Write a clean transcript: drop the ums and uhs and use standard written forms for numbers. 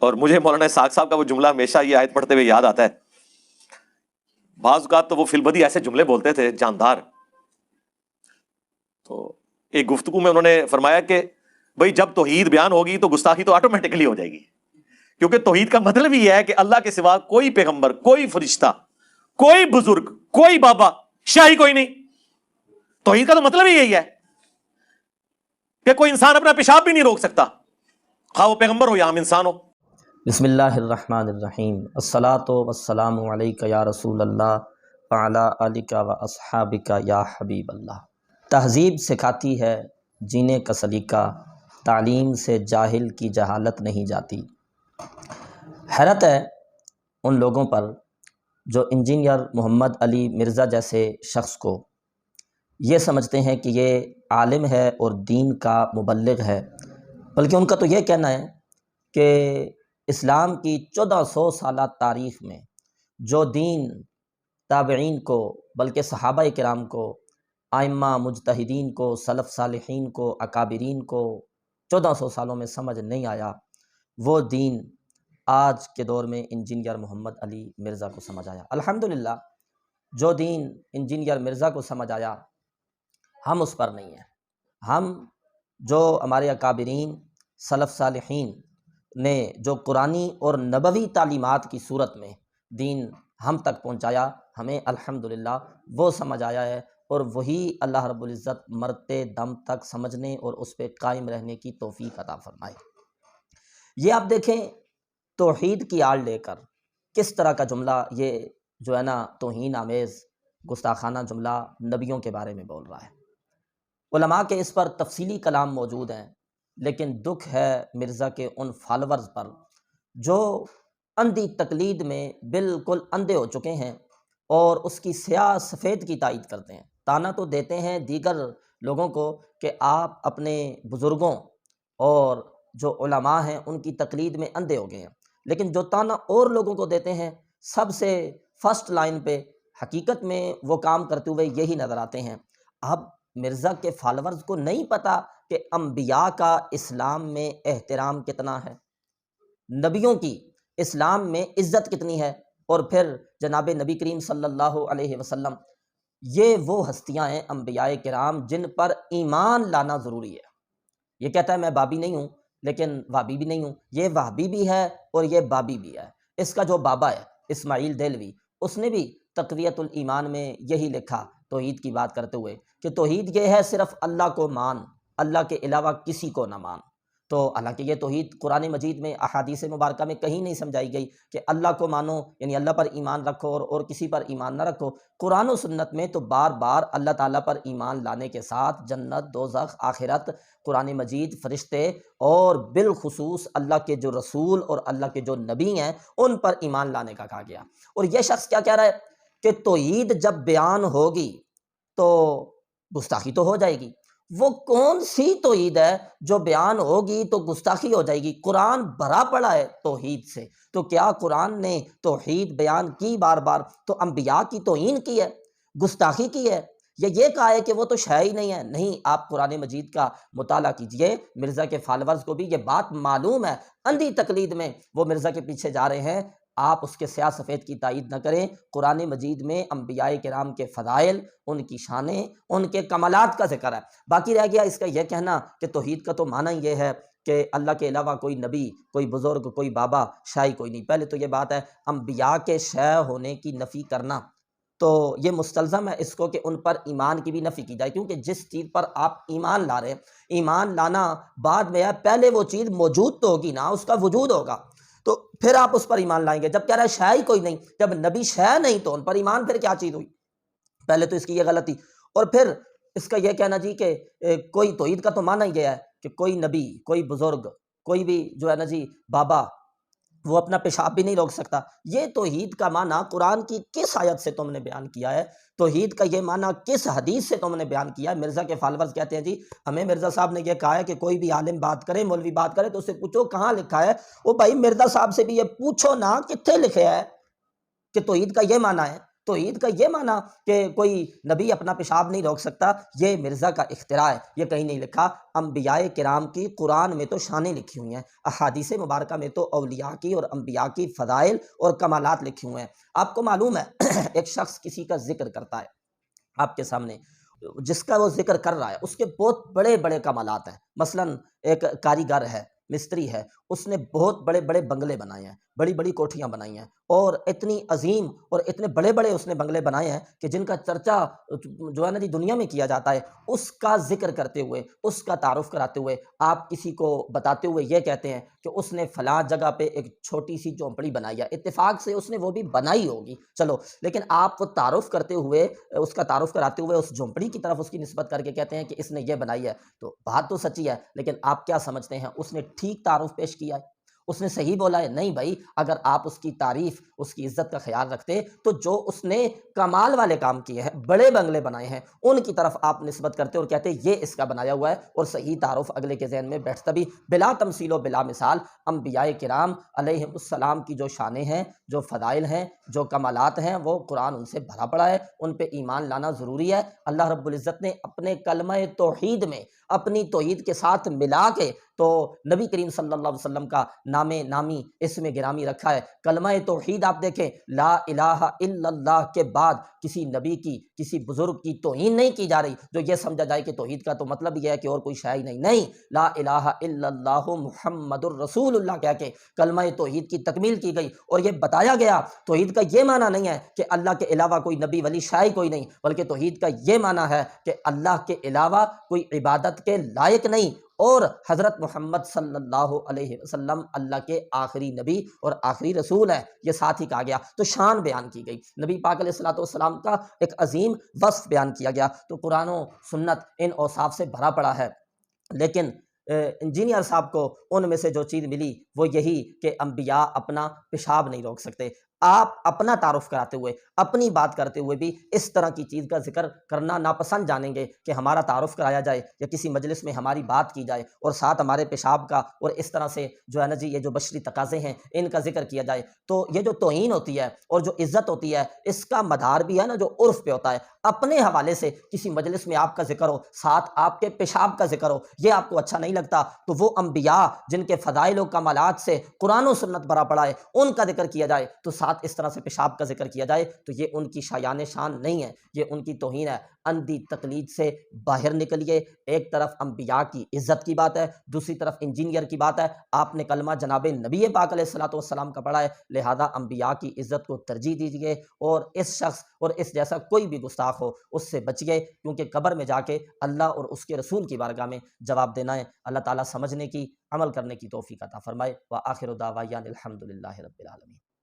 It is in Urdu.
اور مجھے مولانا اسحاق صاحب کا وہ جملہ ہمیشہ یہ آیت پڑھتے ہوئے یاد آتا ہے. بعض اوقات تو وہ فی البدی ایسے جملے بولتے تھے جاندار. تو ایک گفتگو میں انہوں نے فرمایا کہ بھئی جب توحید بیان ہوگی تو گستاخی تو آٹومیٹکلی ہو جائے گی، کیونکہ توحید کا مطلب ہی ہے کہ اللہ کے سوا کوئی پیغمبر، کوئی فرشتہ، کوئی بزرگ، کوئی بابا، شاہی کوئی نہیں. توحید کا تو مطلب ہی یہی ہے کہ کوئی انسان اپنا پیشاب بھی نہیں روک سکتا، خواہ وہ پیغمبر ہو یا عام انسان ہو. بسم اللہ الرحمن الرحیم. الصلاۃ والسلام علیک یا رسول اللہ وعلی آلک و اصحابک یا حبیب اللہ. تہذیب سکھاتی ہے جینے کا سلیقہ، تعلیم سے جاہل کی جہالت نہیں جاتی. حیرت ہے ان لوگوں پر جو انجینئر محمد علی مرزا جیسے شخص کو یہ سمجھتے ہیں کہ یہ عالم ہے اور دین کا مبلغ ہے، بلکہ ان کا تو یہ کہنا ہے کہ اسلام کی 1400 سالہ تاریخ میں جو دین تابعین کو، بلکہ صحابہ کرام کو، ائمہ مجتہدین کو، سلف صالحین کو، اکابرین کو 1400 سالوں میں سمجھ نہیں آیا، وہ دین آج کے دور میں انجینئر محمد علی مرزا کو سمجھ آیا. الحمدللہ جو دین انجینئر مرزا کو سمجھ آیا ہم اس پر نہیں ہیں. ہم جو ہمارے اکابرین سلف صالحین نے جو قرآنی اور نبوی تعلیمات کی صورت میں دین ہم تک پہنچایا، ہمیں الحمدللہ وہ سمجھ آیا ہے، اور وہی اللہ رب العزت مرتے دم تک سمجھنے اور اس پہ قائم رہنے کی توفیق عطا فرمائے. یہ آپ دیکھیں توحید کی آڑ لے کر کس طرح کا جملہ یہ جو ہے نا توہین آمیز گستاخانہ جملہ نبیوں کے بارے میں بول رہا ہے. علماء کے اس پر تفصیلی کلام موجود ہیں، لیکن دکھ ہے مرزا کے ان فالورز پر جو اندھی تقلید میں بالکل اندھے ہو چکے ہیں اور اس کی سیاہ سفید کی تائید کرتے ہیں. تانا تو دیتے ہیں دیگر لوگوں کو کہ آپ اپنے بزرگوں اور جو علماء ہیں ان کی تقلید میں اندھے ہو گئے ہیں، لیکن جو تانا اور لوگوں کو دیتے ہیں سب سے فرسٹ لائن پہ حقیقت میں وہ کام کرتے ہوئے یہی نظر آتے ہیں. اب مرزا کے فالورز کو نہیں پتا کہ انبیاء کا اسلام میں احترام کتنا ہے، نبیوں کی اسلام میں عزت کتنی ہے، اور پھر جناب نبی کریم صلی اللہ علیہ وسلم یہ وہ ہستیاں ہیں انبیاء کرام جن پر ایمان لانا ضروری ہے. یہ کہتا ہے میں بابی نہیں ہوں لیکن وہابی بھی نہیں ہوں. یہ وہابی بھی ہے اور یہ بابی بھی ہے. اس کا جو بابا ہے اسماعیل دہلوی، اس نے بھی تقویۃ الایمان میں یہی لکھا توحید کی بات کرتے ہوئے کہ توحید یہ ہے صرف اللہ کو مان، اللہ کے علاوہ کسی کو نہ مان. تو حالانکہ یہ توحید قرآن مجید میں احادیث مبارکہ میں کہیں نہیں سمجھائی گئی کہ اللہ کو مانو یعنی اللہ پر ایمان رکھو اور کسی پر ایمان نہ رکھو. قرآن و سنت میں تو بار بار اللہ تعالیٰ پر ایمان لانے کے ساتھ جنت، دوزخ، آخرت، قرآن مجید، فرشتے اور بالخصوص اللہ کے جو رسول اور اللہ کے جو نبی ہیں ان پر ایمان لانے کا کہا گیا. اور یہ شخص کیا کہہ رہا ہے کہ توحید جب بیان ہوگی تو گستاخی تو ہو جائے گی. وہ کون سی توحید ہے جو بیان ہوگی تو گستاخی ہو جائے گی؟ قرآن بھرا پڑا ہے توحید سے. تو کیا قرآن نے توحید بیان کی بار بار تو انبیاء کی توہین کی ہے، گستاخی کی ہے، یا یہ کہا ہے کہ وہ تو شے ہی نہیں ہے؟ نہیں، آپ قرآن مجید کا مطالعہ کیجئے. مرزا کے فالورز کو بھی یہ بات معلوم ہے، اندھی تقلید میں وہ مرزا کے پیچھے جا رہے ہیں. آپ اس کے سیاہ سفید کی تائید نہ کریں. قرآن مجید میں انبیاء کرام کے فضائل، ان کی شانیں، ان کے کمالات کا ذکر ہے. باقی رہ گیا اس کا یہ کہنا کہ توحید کا تو معنی یہ ہے کہ اللہ کے علاوہ کوئی نبی، کوئی بزرگ، کوئی بابا، شاہی کوئی نہیں. پہلے تو یہ بات ہے انبیاء کے شے ہونے کی نفی کرنا، تو یہ مستلزم ہے اس کو کہ ان پر ایمان کی بھی نفی کی جائے، کیونکہ جس چیز پر آپ ایمان لا رہے ہیں، ایمان لانا بعد میں ہے، پہلے وہ چیز موجود تو ہوگی نا، اس کا وجود ہوگا تو پھر آپ اس پر ایمان لائیں گے. جب کہہ رہا ہے شے ہی کوئی نہیں، جب نبی شے نہیں تو ان پر ایمان پھر کیا چیز ہوئی؟ پہلے تو اس کی یہ غلطی. اور پھر اس کا یہ کہنا جی کہ کوئی توحید کا تو معنی یہ ہے کہ کوئی نبی، کوئی بزرگ، کوئی بھی جو ہے نا جی بابا، وہ اپنا پیشاب بھی نہیں روک سکتا. یہ توحید کا معنی قرآن کی کس آیت سے تم نے بیان کیا ہے؟ توحید کا یہ معنی کس حدیث سے تم نے بیان کیا ہے؟ مرزا کے فالورز کہتے ہیں جی ہمیں مرزا صاحب نے یہ کہا ہے کہ کوئی بھی عالم بات کرے، مولوی بات کرے تو اس سے پوچھو کہاں لکھا ہے. وہ بھائی مرزا صاحب سے بھی یہ پوچھو نا کتنے لکھے ہے کہ توحید کا یہ معنی ہے. توحید کا یہ معنی کہ کوئی نبی اپنا پیشاب نہیں روک سکتا، یہ مرزا کا اختراع ہے، یہ کہیں نہیں لکھا۔ انبیاء کرام کی قرآن میں تو شانیں لکھی ہوئی ہیں، احادیث مبارکہ میں تو اولیاء کی اور انبیاء کی فضائل اور کمالات لکھے ہوئے ہیں۔ آپ کو معلوم ہے ایک شخص کسی کا ذکر کرتا ہے آپ کے سامنے، جس کا وہ ذکر کر رہا ہے اس کے بہت بڑے بڑے کمالات ہیں۔ مثلا ایک کاریگر ہے، مستری ہے، اس نے بہت بڑے بڑے بنگلے بنائے ہیں، بڑی بڑی کوٹھیاں بنائی ہیں، اور اتنی عظیم اور اتنے بڑے بڑے اس نے بنگلے بنائے ہیں کہ جن کا چرچا جو ہے نا جی دنیا میں کیا جاتا ہے۔ اس کا ذکر کرتے ہوئے، اس کا تعارف کراتے ہوئے آپ کسی کو بتاتے ہوئے یہ کہتے ہیں کہ اس نے فلاں جگہ پہ ایک چھوٹی سی جھونپڑی بنائی ہے، اتفاق سے اس نے وہ بھی بنائی ہوگی، چلو، لیکن آپ وہ تعارف کرتے ہوئے، اس کا تعارف کراتے ہوئے اس جھونپڑی کی طرف اس کی نسبت کر کے کہتے ہیں کہ اس نے یہ بنائی ہے، تو بات تو سچی ہے، لیکن آپ کیا سمجھتے ہیں اس نے ٹھیک تعارف پیش کیا ہے؟ اس نے صحیح بولا ہے؟ نہیں بھائی، اگر آپ اس کی تعریف، اس کی عزت کا خیال رکھتے تو جو اس نے کمال والے کام کیے ہیں، بڑے بنگلے بنائے ہیں، ان کی طرف آپ نسبت کرتے اور کہتے یہ اس کا بنایا ہوا ہے، اور صحیح تعارف اگلے کے ذہن میں بیٹھتا بھی۔ بلا تمثیل و بلا مثال انبیاء کرام علیہ السلام کی جو شانیں ہیں، جو فضائل ہیں، جو کمالات ہیں، وہ قرآن ان سے بھرا پڑا ہے، ان پہ ایمان لانا ضروری ہے۔ اللہ رب العزت نے اپنے کلمہ توحید میں اپنی توحید کے ساتھ ملا کے تو نبی کریم صلی اللہ علیہ وسلم کا نام نامی اسم گرامی رکھا ہے۔ کلمہ توحید آپ دیکھیں، لا الہ الا اللہ کے بعد کسی نبی کی، کسی بزرگ کی توہین نہیں کی جا رہی جو یہ سمجھا جائے کہ توحید کا تو مطلب یہ ہے کہ اور کوئی شے ہی نہیں، نہیں، لا الہ الا اللہ محمد الرسول اللہ کہہ کے کلمہ توحید کی تکمیل کی گئی، اور یہ بتایا گیا توحید کا یہ معنی نہیں ہے کہ اللہ کے علاوہ کوئی نبی ولی شے کوئی نہیں، بلکہ توحید کا یہ معنی ہے کہ اللہ کے علاوہ کوئی عبادت کے لائق نہیں، اور حضرت محمد صلی اللہ علیہ وسلم اللہ کے آخری نبی اور آخری رسول ہے، یہ ساتھ ہی کہا گیا۔ تو شان بیان کی گئی، نبی پاک علیہ الصلوۃ والسلام کا ایک عظیم وصف بیان کیا گیا، تو قرآن و سنت ان اوصاف سے بھرا پڑا ہے۔ لیکن انجینئر صاحب کو ان میں سے جو چیز ملی وہ یہی کہ انبیاء اپنا پیشاب نہیں روک سکتے۔ آپ اپنا تعارف کراتے ہوئے، اپنی بات کرتے ہوئے بھی اس طرح کی چیز کا ذکر کرنا ناپسند جانیں گے کہ ہمارا تعارف کرایا جائے یا کسی مجلس میں ہماری بات کی جائے اور ساتھ ہمارے پیشاب کا اور اس طرح سے جو ہے نا جی یہ جو بشری تقاضے ہیں ان کا ذکر کیا جائے، تو یہ جو توہین ہوتی ہے اور جو عزت ہوتی ہے اس کا مدار بھی ہے نا جو عرف پہ ہوتا ہے۔ اپنے حوالے سے کسی مجلس میں آپ کا ذکر ہو، ساتھ آپ کے پیشاب کا ذکر ہو، یہ آپ کو اچھا نہیں لگتا، تو وہ انبیاء جن کے فضائل و کمالات سے قرآن و سنت بھرا پڑا ہے ان کا ذکر کیا جائے، تو ساتھ اس طرح سے پیشاب کا ذکر کیا جائے، تو یہ ان کی شایان شان نہیں ہے، یہ ان کی توہین ہے۔ اندھی تقلید سے باہر نکلیے، ایک طرف انبیاء کی عزت کی بات ہے، دوسری طرف انجینئر کی بات ہے۔ آپ نے کلمہ جناب نبی پاک علیہ الصلوۃ والسلام کا پڑھا ہے، لہذا انبیاء کی عزت کو ترجیح دیجیے، اور اس شخص اور اس جیسا کوئی بھی گستاخ ہو اس سے بچیے، کیونکہ قبر میں جا کے اللہ اور اس کے رسول کی بارگاہ میں جواب دینا ہے۔ اللہ تعالیٰ سمجھنے کی، عمل کرنے کی توفیق عطا فرمائے۔ وآخر دعوانا الحمد للہ رب العالمین۔